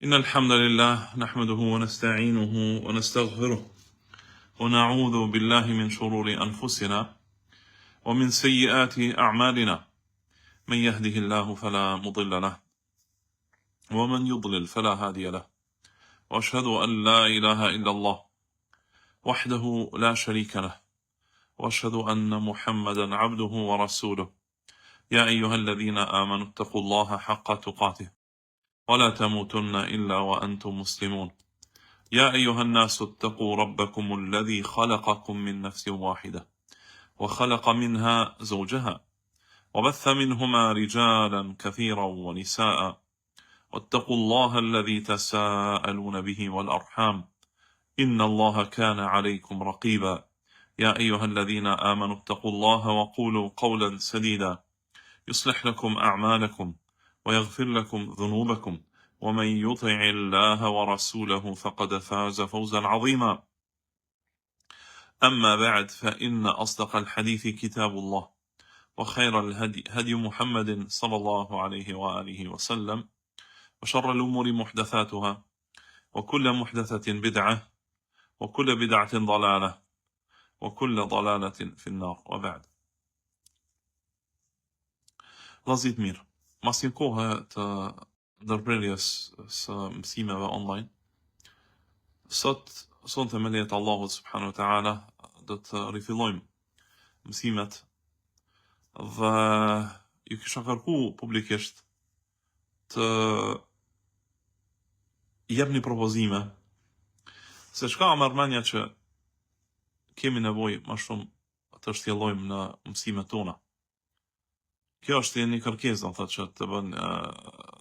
إن الحمد لله نحمده ونستعينه ونستغفره ونعوذ بالله من شرور أنفسنا ومن سيئات أعمالنا من يهده الله فلا مضل له ومن يضلل فلا هادي له وأشهد أن لا إله إلا الله وحده لا شريك له وأشهد أن محمدا عبده ورسوله يا أيها الذين آمنوا اتقوا الله حق تقاته ولا تموتن إلا وأنتم مسلمون يا أيها الناس اتقوا ربكم الذي خلقكم من نفس واحدة وخلق منها زوجها وبث منهما رجالا كثيرا ونساء واتقوا الله الذي تساءلون به والأرحام إن الله كان عليكم رقيبا يا أيها الذين آمنوا اتقوا الله وقولوا قولا سديدا يصلح لكم أعمالكم ويغفر لكم ذنوبكم ومن يطع الله ورسوله فقد فاز فوزا عظيما أما بعد فإن أصدق الحديث كتاب الله وخير الهدي هدي محمد صلى الله عليه وآله وسلم وشر الأمور محدثاتها وكل محدثة بدعة وكل بدعة ضلالة وكل ضلالة في النار وبعد. Vllazit mirë, mas një kohë të ndërprerjes së mësimeve online, sonte me lejet Allahut subhanahu wa taala do të rifillojmë mësimet dhe ju kisha kërkuar publikisht të jepni propozime se çka mërmendja që kemi nevojë më shumë të shtjellojmë në mësimet tona. Kjo është një kërkesë, thotë, që të bën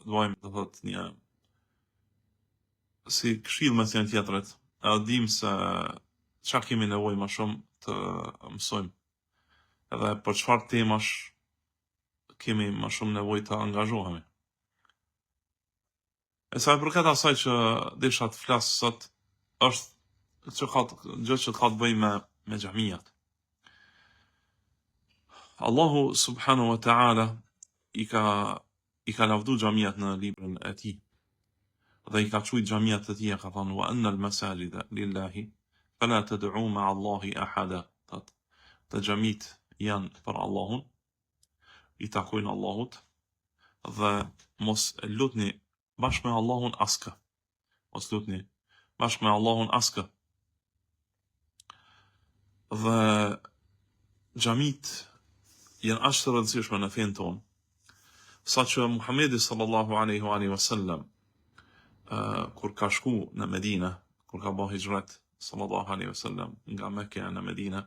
duajmë të thotë një si këshill mes janë tjetrit. E dim se çfarë kemi nevojë më shumë të mësojmë. Edhe për çfarë temash kemi më shumë nevojë të angazhohemi. E sa i përket asaj që desha të flas sot është gjë që ka të bëjë me xhamiat. Allahu subhanahu wa ta'ala i ka lavdu xhamiat në librin e tij. Dhe i ka thujt xhamiat të tij, ka thënë wa anna al-masajida lillahi fala tad'u ma'a Allahi ahada. Të xhamit janë për Allahun, i takojnë Allahut dhe mos lutni bashkë me Allahun askë. Mos lutni bashkë me Allahun askë. Dhe xhamit janë aq të rëndësishme në fenë tonë, sa që Muhamedi sallallahu alaihi wa sallam kur ka shku në Medinë, kur ka bërë hijret sallallahu alaihi wa sallam nga Mekka në Medinë,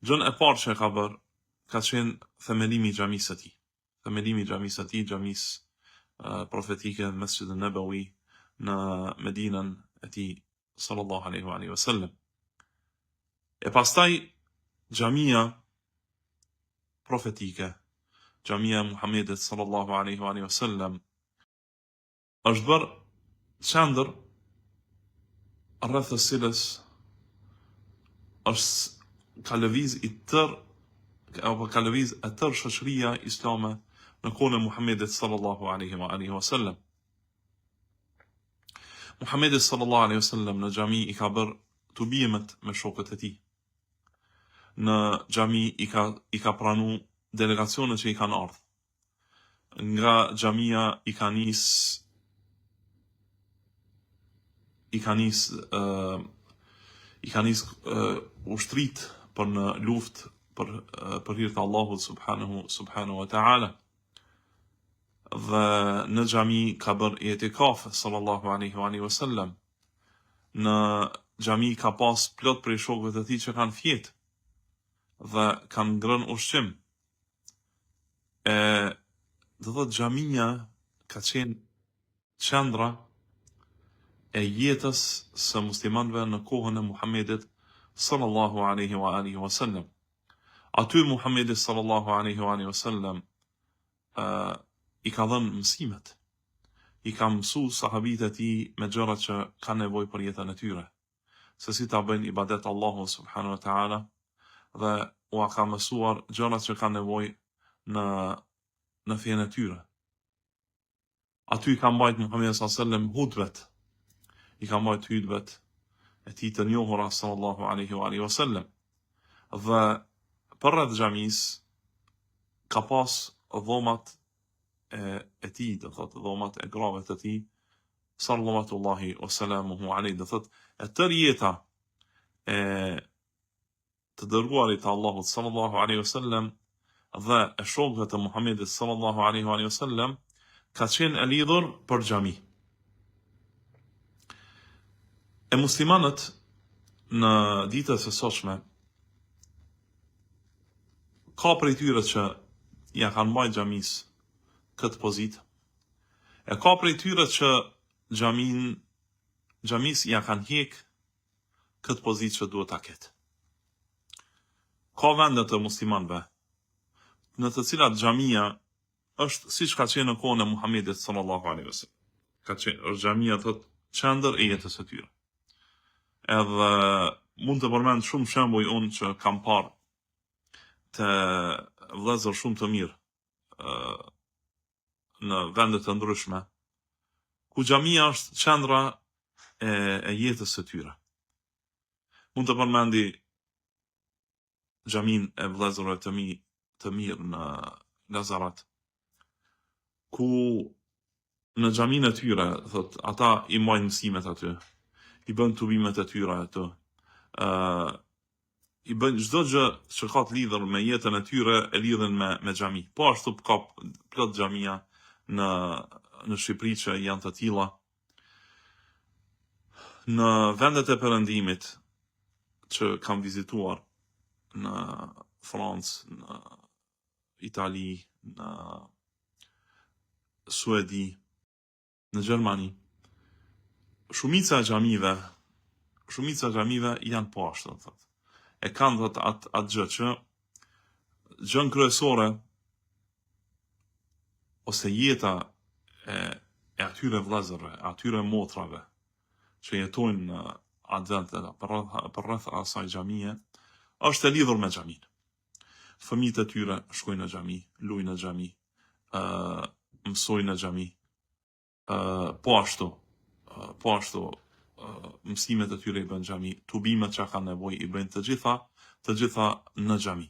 gjën e parë që ka bërë ka qenë themelimi i xhamisë së tij. Themelimi i xhamisë së tij, xhamisë profetike në Mesjidin Nabawi në Medinën e tij sallallahu alaihi wa sallam. E pastaj xhamia profetike, xhamia e Muhamedit sallallahu alaihi wa sallam, është bërë qendër rreth të cilës ka lëviz e tërë shoqëria islame në kohën e Muhamedit sallallahu alaihi wa sallam. Muhamedi sallallahu alaihi wa sallam në xhami i ka bërë tubimet me shokët e tij. Në xhami i ka pranu delegacionet që i kanë ardhur. Nga xhamia i ka nis ushtrit për në luftë për hir të Allahut subhanahu wa taala. Dhe në xhami ka bërë etikaf sallallahu alaihi wa sallam. Në xhami ka pas plot prej shokëve të tij që kanë fjetë dhe kanë ngrënë ushqim. Do thotë xhamia ka qenë qendra e jetës së muslimanëve në kohën e Muhamedit sallallahu alaihi wa sallam. Aty Muhamedi sallallahu alaihi wa sallam i ka dhënë mësimet. I ka mësu sahabit e tij me gjërat që kanë nevojë për jetën e tyre. Se si ta bëjnë ibadet Allahu subhanahu wa taala dhe u ka mësuar gjërat që kanë nevojë në fenë e tyre. aty i ka mbajt Muhamedi s.a.s. hutbet, i ka mbajt hutbet e tij të njohura sallallahu alaihi wasallam. Dhe përreth xhamis ka pas dhomat e tij, do thot dhomat e grave të tij sallallahu wasalamuhu alaihi, do thot e tërë jeta e të dërguarit të Allahut sallallahu alaihi wasallam dhe e shokëve të Muhamedit sallallahu alaihi wasallam ka qenë e lidhur për xhami. E muslimanët në ditët e sotshme ka prej tyre që ja kanë mbajtur xhamis këtë pozitë, e ka prej tyre që xhamis ja kanë hek këtë pozitë që duhet ta ketë. Ka vende të muslimanëve në të cilat xhamia është siç ka qenë në kohën e Muhamedit sallallahu alaihi wasallam. Ka qenë xhamia thot qendër e jetës së tyre. Edhe mund të përmend shumë shembuj unë që kam parë të vëllezër shumë të mirë në vende të ndryshme, ku xhamia është qendra e jetës së tyre. Mund të përmendi xhamin e vëllezërve të mirë në Lazarat, ku në xhamin e tyre, thot, ata i mbajnë mësimet aty, i bën tubimet e tyre aty, i bën çdo gjë që ka të lidhur me jetën e tyre e lidhen me xhami. Po ashtu ka plot xhamia në Shqipëri që janë të tilla. Në vendet e perëndimit që kam vizituar në Francë, në Itali, në Suedi, në Gjermani, shumica e xhamive janë po ashtu, thot. E kanë thot atë gjë që gjën kryesore ose jeta e atyre vëllezërve, atyre motrave që jetojnë në advent përreth asaj xhamie, është e lidhur me xhamin. Fëmijët e tyre shkojnë në xhami, luajnë në xhami, mësojnë në xhami. Po ashtu mësimet e tyre i bën xhami, tubimet që kanë nevojë i bëjnë të gjitha në xhami.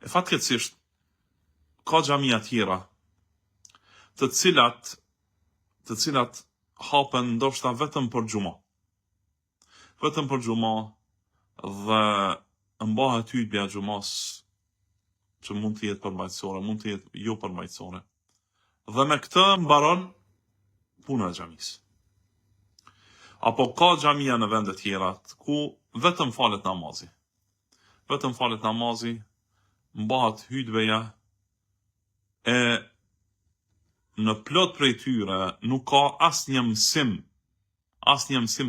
E fatkeqësisht ka xhamia tjera të cilat hapen ndoshta vetëm për xhumo. Vetëm për xhumo dhe mbahet hutbja e xhumos, që mund të jetë përmbajtësore, mund të jetë jo përmbajtësore. Dhe me këtë mbaron puna e xhamis. Apo ka xhamia në vende tjera ku vetëm falet namazi. Vetëm falet namazi, mbahet hutbeja e në plot prej tyre nuk ka asnjë mësim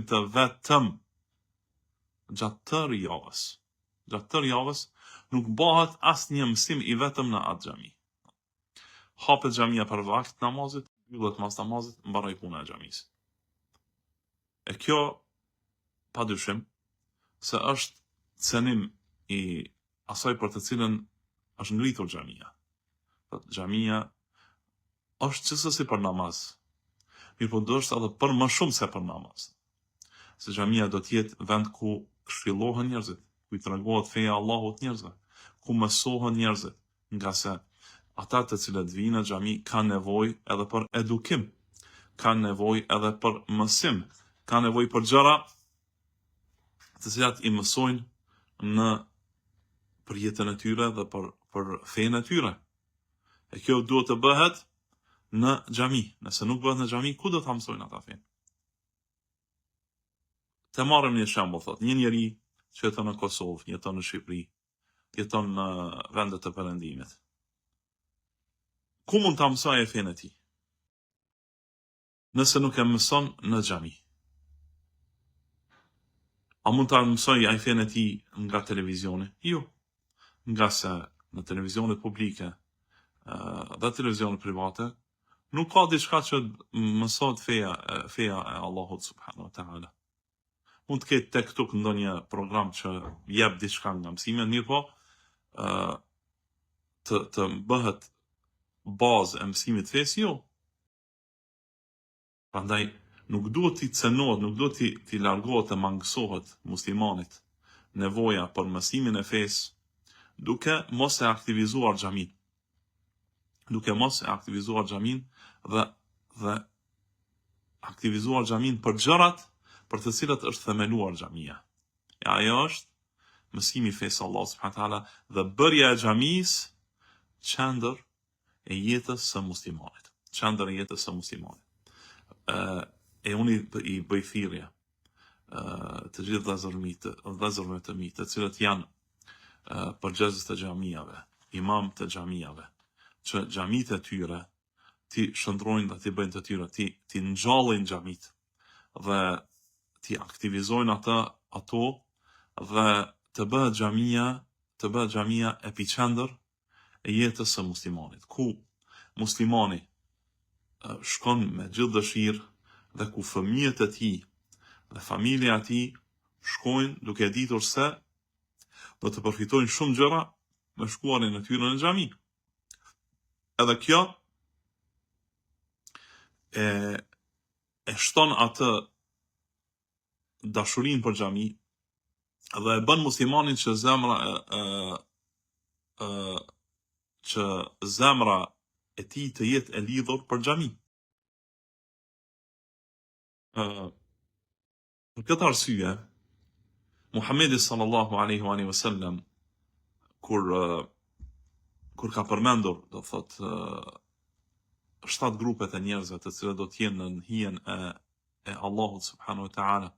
të vetëm gjatë tërë javës. Gjatë tërë javës nuk bëhet asnjë mësim i vetëm në atë xhami. Hapet xhamia për vakt namazit, mbyllet mas namazit, mbaroi puna e xhamisë. E kjo padyshim se është cenim i asaj për të cilën është ngritur xhamia. Xhamia është qësësi për namaz, mirë po do është edhe për më shumë se për namaz. Se xhamia do të jetë vend ku këshillohen njerëzit, ku i tregohet feja e Allahut njerëzve, ku mësohen njerëzit, nga se ata të cilët vinë në xhami kanë nevojë edhe për edukim, kanë nevojë edhe për mësim, kanë nevojë për gjëra të cilat i mësojnë për jetën e tyre dhe për fenë e tyre. E kjo duhet të bëhet në xhami. Nëse nuk bëhet në xhami, ku do ta mësojnë ata fenë? Të marrim një shembull, thot, një njeri që jeton në Kosovë, jeton në Shqipëri, jeton në vendet e perëndimit. Ku mund ta mësojë fenë e tij? Nëse nuk e mëson në xhami. A mund ta mësojë ai fenë e tij nga televizioni? Jo. Nga se në televizionet publike dhe televizionet private nuk ka diçka që mësohet feja e Allahut subhanahu wa taala. Mund të ketë tek tuk ndonjë program që jep diçka nga mësimet, mirë po të bëhet bazë e mësimit fesë, jo. Prandaj nuk duhet t'i cenohet, nuk duhet t'i largohet e mangësohet muslimanit nevoja për mësimin e fesë, duke mos e aktivizuar xhamin. Duke mos e aktivizuar xhamin dhe aktivizuar xhamin për gjërat për të cilat është themeluar xhamia. E ajo është mësimi i fesë Allah subhanahu wa taala dhe bërja e xhamisë qendër e jetës së muslimanit. Qendër e jetës së muslimanit. E unë i bëj thirrje të gjithë vëllezërve të mi, të cilët janë përgjegjës të xhamiave, imam të xhamiave, që xhamit e tyre ti shndrojnë dhe ti bëjnë të tyre, ti ngjallin xhamit dhe ti aktivizojnë ato dhe të bëhet xhamia epicentër e jetës së muslimanit, ku muslimani shkon me gjithë dëshirë dhe ku fëmijët e tij dhe familja e tij shkojnë duke ditur se do të përfitojnë shumë gjëra me shkuarin e tyre në xhami. Edhe kjo e shton atë dashurinë për xhami dhe e bën muslimanin që zemra e tij të jetë e lidhur për xhami. Për këtë arsye, Muhamedi sallallahu alaihi wasallam kur ka përmendur, do thot 7 grupet e njerëzve të cilët do të jenë në hijen e Allahut subhanahu wa taala,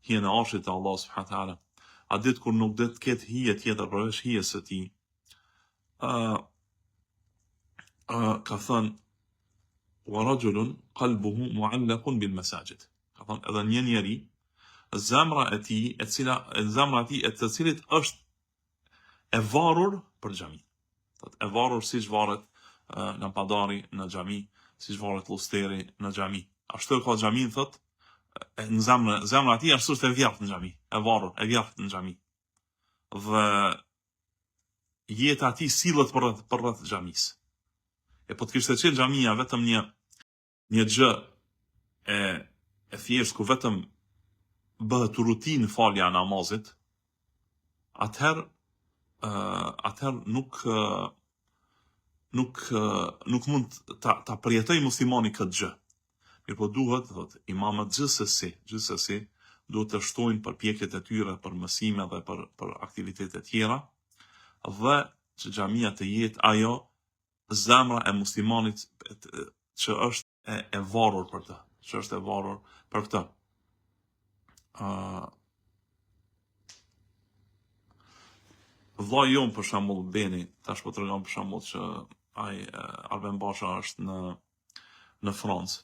hijen e arshit të Allahut subhanahu wa taala, a ditë kur nuk do të ketë hije tjetër përveç hijes së tij, ka thënë wa rajulun qalbuhu mu'allaqun bil masajid. Ka thënë edhe një njeri, zemra e tij e të cilit është e varur për xhami. E varur siç varet lampadari në xhami, siç varet llusteri në xhami. Ashtu ka xhamin thot, në zemra e tij është e vjertë në xhami, e varur, e vjertë në xhami. Dhe jeta e tij sillet për rreth xhamisë. E po të kishte qenë xhamia vetëm një gjë e thjesht ku vetëm bëhet rutinë falja e namazit, atëherë nuk mund ta përjetoj muslimani këtë gjë. Mirë po duhet, thot, imamët gjithsesi duhet të shtojnë përpjekjet e tyre për mësime dhe për aktivitete tjera, dhe që xhamia të jetë ajo zemra e muslimanit që është e varur për të, që është e varur për këtë. Vllai jon për shembull Beni, tash po tregon për shembull që ai Arben Basha është në Francë.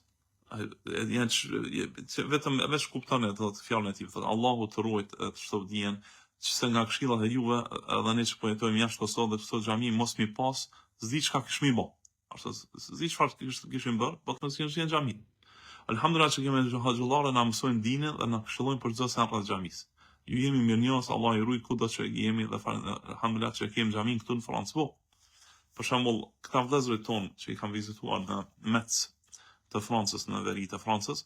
Vetëm veç kupton ato fjalën e tij, thotë Allahu të ruajt të shtodien, që se nga këshillat e juve edhe ne që po jetojmë jashtë Kosovës dhe këto xhami mos mi pas, s'di çka kishmi bë. Ashtu s'di çfarë kishim bër, po të mos kishim në xhami. Alhamdulillah që kemi xhallarë na mësojnë dinën dhe na këshillojnë për çdo sa rreth xhamisë. Ju jemi mirënjohës, Allah i ruaj kudo që jemi dhe alhamdulillah që kemi xhamin këtu në Francë. Për shembull, këta vëllezërit tonë që i kam vizituar në Metz të Francës, në veri të Francës,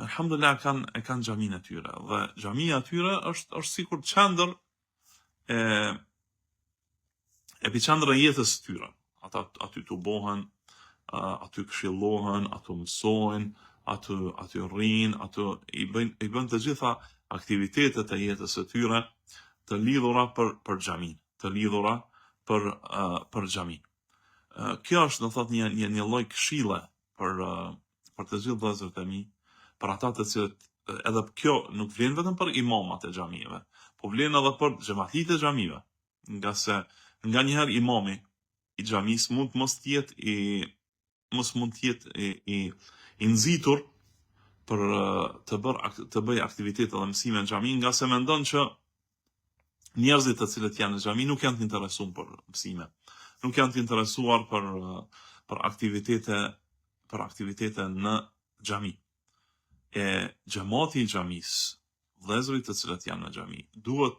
alhamdulillah kanë xhamin e tyre dhe xhamia e tyre është sikur qendër epicentër e jetës së tyre. Ata aty tubohen, aty këshillohen, aty mësojnë, aty rrinë, aty i bën të gjitha aktivitetet e jetës së tyre të lidhura për xhamin, të lidhura për xhamin. Kjo është, do thot, një lloj këshille për të gjithë vëllezërit e mi, për ata të cilët edhe kjo nuk vlen vetëm për imamat e xhamive, po vlen edhe për xhamatlitë e xhamive, nga se nganjëherë imami i xhamis mund të jetë i nxitur për të bëj aktivitete dhe mësime në xhami, nga se mendon që njerëzit të cilët janë në xhami nuk janë të interesuar për mësime, nuk janë të interesuar për aktivitete në xhami. E xhamati i xhamis, vëllezërit të cilët janë në xhami, duhet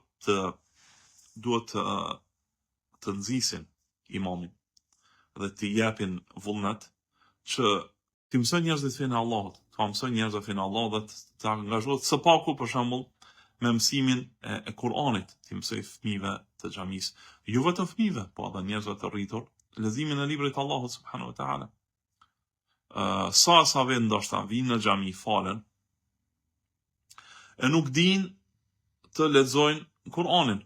të nxisin imamin dhe të japin vullnet që Ti mësoj njerëzit fenë e Allahut, ta mësoj njerëzit fenë e Allahut dhe të angazhohet së paku për shembull me mësimin e Kur'anit, ti mësoj fëmijëve të xhamisë, jo vetëm fëmijëve, po edhe njerëzve të rritur, leximin e librit të Allahut subhanahu wa taala. Sa vend ndoshta vinë në xhami, falen, e nuk din të lexojnë Kur'anin.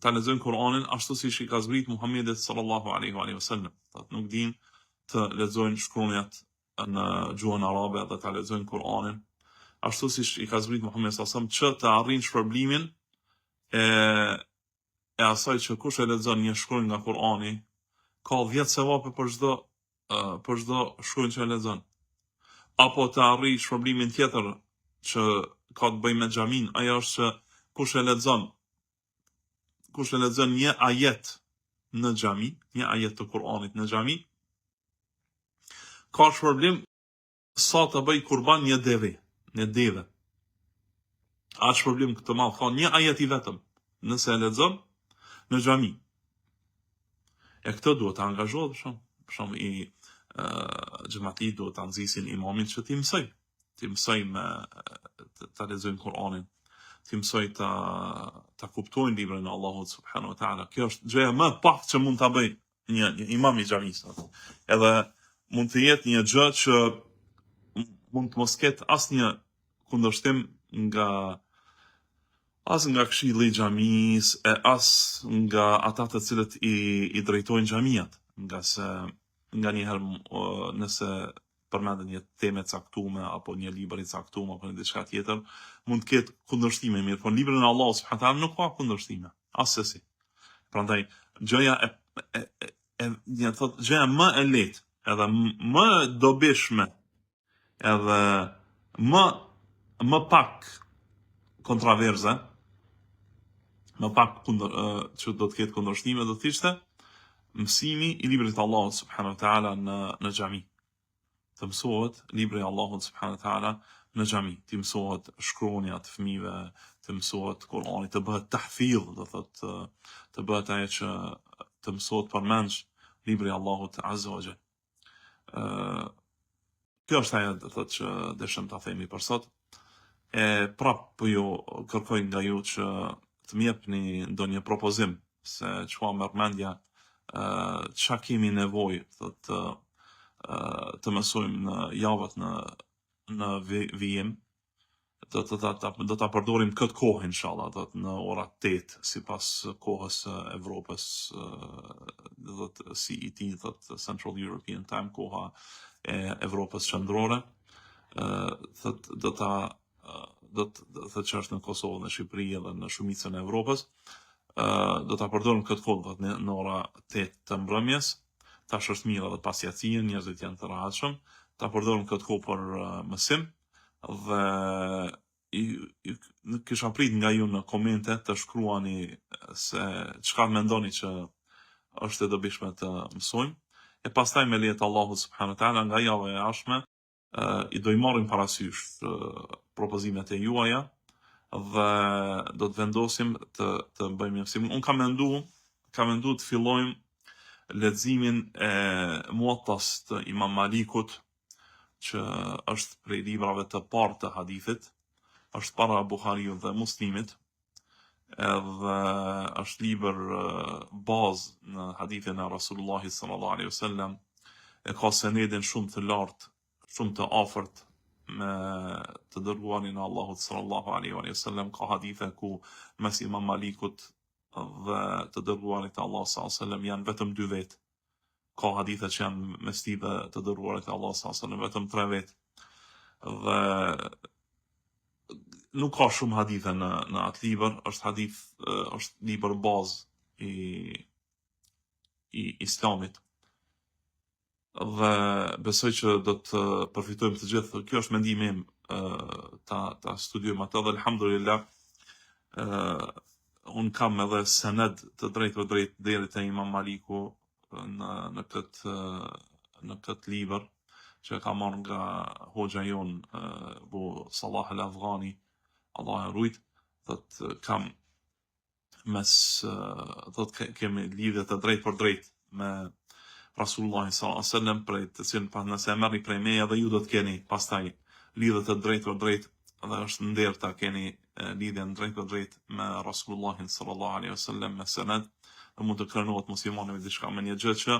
Ta lexojnë Kur'anin ashtu siç i ka zbrit Muhamedi sallallahu alaihi wasallam. Nuk din të lexojnë shkronjat në gjuhën arabe dhe ta lexojnë Kur'anin ashtu siç i ka zbrit Muhamedi sallallahu alaihi wasallam, që të arrijnë shpërblimin e asaj që kush e lexon një shkronjë nga Kur'ani ka 10 sevape për çdo shkronjë që e lexon. Apo të arrijë shpërblimin tjetër që ka të bëjë me xhamin, ajo është që kush e lexon një ajet në xhami, një ajet të Kur'anit në xhami, ka shpërblim sa të bëj kurban një deve. A shpërblim këtë madh ka një ajet i vetëm nëse e lexon në xhami. E këtë duhet të angazhohet shumë i xhamati duhet të nxisin imamin që ti mësoj me ta lexojnë Kur'anin, ti mësoj ta kuptojnë librin e Allahut subhanahu wa taala. Kjo është gjëja më e pak që mund ta bëj një imam i xhamisë. Edhe mund të jetë një gjë që mund të mos ketë asnjë kundërshtim as nga këshilli i xhamisë, as nga ata të cilët i drejtojnë xhamiat, nga njëherë nëse përmenden një temë e caktuar apo një libër i caktuar apo diçka tjetër, mund të ketë kundërshtime, mirë, por librin e Allahut subhanahu wa taala nuk ka kundërshtime, asesi. Prandaj gjëja gjëja më e lehtë, edhe më dobishme, edhe më pak kontroverze, më pak që do të ketë kundërshtime, do të ishte mësimi i librit të Allahut subhanahu wa taala në xhami. Të mësohet libri i Allahut subhanahu wa taala në xhami, të mësohet shkronja të fëmijëve, të mësohet Kur'ani, të bëhet tahfidh, do thotë të bëhet ajo që të mësohet përmendsh libri i Allahut azza wa jall. Kjo është ajo do thotë që dëshëm ta themi për sot. Prapë ju kërkoj nga ju që të më jepni ndonjë propozim se çfarë merr mendja, çka kemi nevojë të mësojmë në javët në vijim, do ta përdorim këtë kohë inshallah, në orat 8 sipas kohës së Evropës, do të CET, Central European Time, koha e Evropës qendrore, do të që është në Kosovë, në Shqipëri dhe në shumicën e Evropës, do ta përdorim këtë kohë në ora 8 të mbrëmjes. Tash është mirë edhe pas jacije, njerëzit janë të rehatshëm, ta përdorim këtë kohë për mësim dhe kisha prit nga ju në komente të shkruani se çka mendoni që është e dobishme të mësojmë, e pastaj me lejet Allahut subhanahu wa taala nga java e jashtme i do i marrim parasysh propozimet e juaja dhe do të vendosim të bëjmë mësim. Unë kam mendu të fillojmë leximin e Muattas të Imam Malikut, që është prej librave të parë të hadithit, është para Buhariut dhe Muslimit, edhe është libër bazë në hadithin e Rasulullahit sallallahu alaihi wasallam, e ka senedin shumë të lartë, shumë të afërt me të dërguarin e Allahut sallallahu alaihi wasallam. Ka hadithe ku mes Imam Malikut dhe të dërguarit e Allahut sallallahu alaihi wasallam janë vetëm 2 vetë. Ka hadithe që janë mes tij dhe të dërguarit e Allahut sallallahu alaihi wasallam vetëm 3 vetë. Dhe nuk ka shumë hadithe në atë libër, është libër bazë i Islamit. Dhe besoj që do të përfitojmë të gjithë. Kjo është mendimi im, ta studiojmë atë dhe alhamdulillah unë kam edhe sened të drejt për drejt deri te Imam Maliku në këtë libër që ka marrë nga hoxha jon bu Salah al-Afghani, Allah e rujt, thot kam kemi lidhje të drejt për drejt me Rasulullah sallallahu alaihi wasallam, prej të cilën pas nëse e merrni prej meje dhe ju do të keni pastaj lidhje të drejtë për drejtë, dhe është nder ta keni lidhjen drejt për drejt me Rasulullahin sallallahu alaihi wasallam me sened, dhe mund të krenohet muslimani me diçka me një gjë që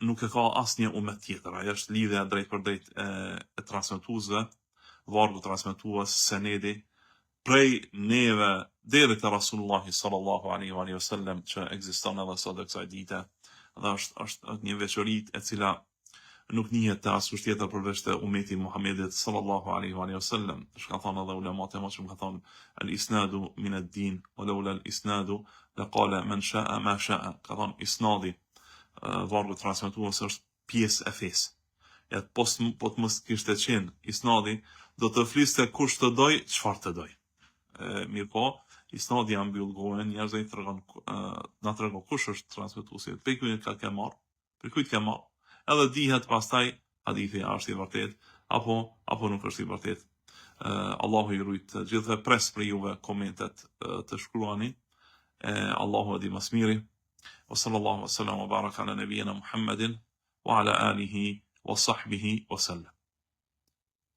nuk e ka asnjë umet tjetër. Ajo është lidhja drejt për drejt e transmetuesve, vargu transmetues, senedi prej neve deri te Rasulullahi sallallahu alaihi wasallam që ekziston edhe sot e kësaj dite, dhe është një veçori e cila nuk njihet te askush tjetër përveç te umeti Muhamedit sallallahu alaihi wasallam. Shka thonë edhe ulemat e mësuar, ka thonë al-isnadu min ad-din wa lawla al-isnadu laqala man sha'a ma sha'a. Ka thonë isnadi, vargu transmetues, është pjesë e fesë. Ja po të mos kishte qenë isnadi, do të fliste kush të doj, çfarë të doj. Mirë po, isnadi janë mbyll gojën, njerëzit na tregon kush është transmetuesi, për kujt ka marr, për kujt ka marr. Edhe dihet pastaj hadithi a është i vërtet apo nuk është i vërtet. Allahu i rujt gjithve, pres për juve komentet të shkruani. Allahu e di më së miri. Wa sallallahu wa sallam wa baraka ala nabiyyina Muhammedin wa ala alihi wa sahbihi wa sallam.